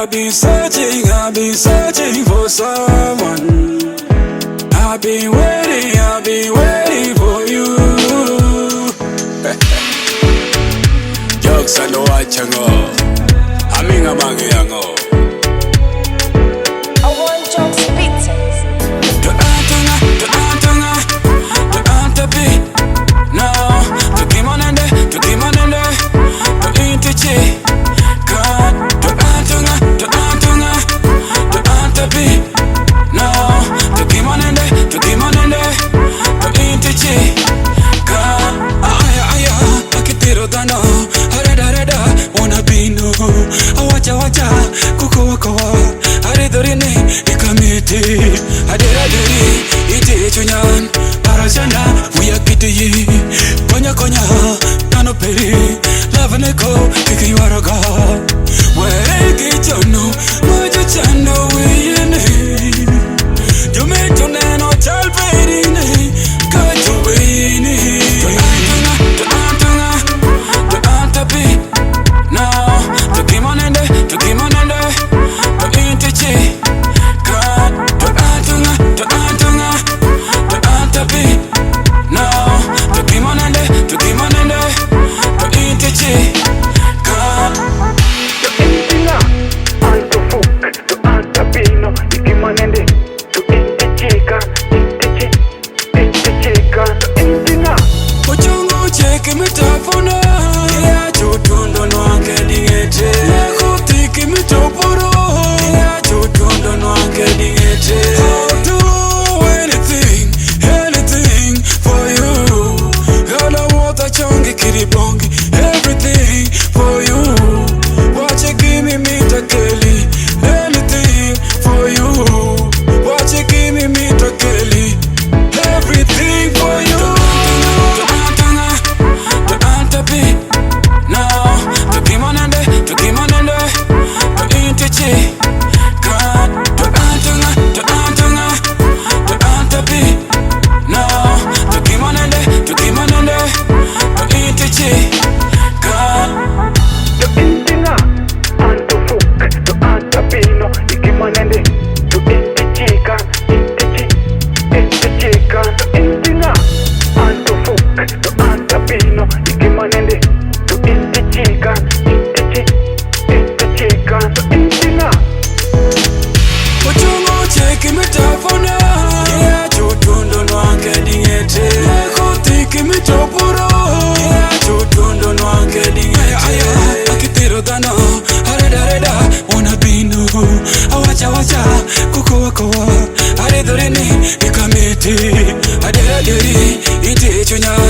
I've been searching for someone. I've been waiting for you. Jokes and no watchango. Aminga mangi yango. I want jokes beats. To be now. To kimonende, to intichi. Awacha kuko aridorine ikamete aderaderi ite chonyan parashana uyakiti konya tano peri lavaneko kikiwaraga weke chono mojo chando weyene jume no chalperine kajo weyene Awacha kuko aridorine ikamete aderaderi ite chonyan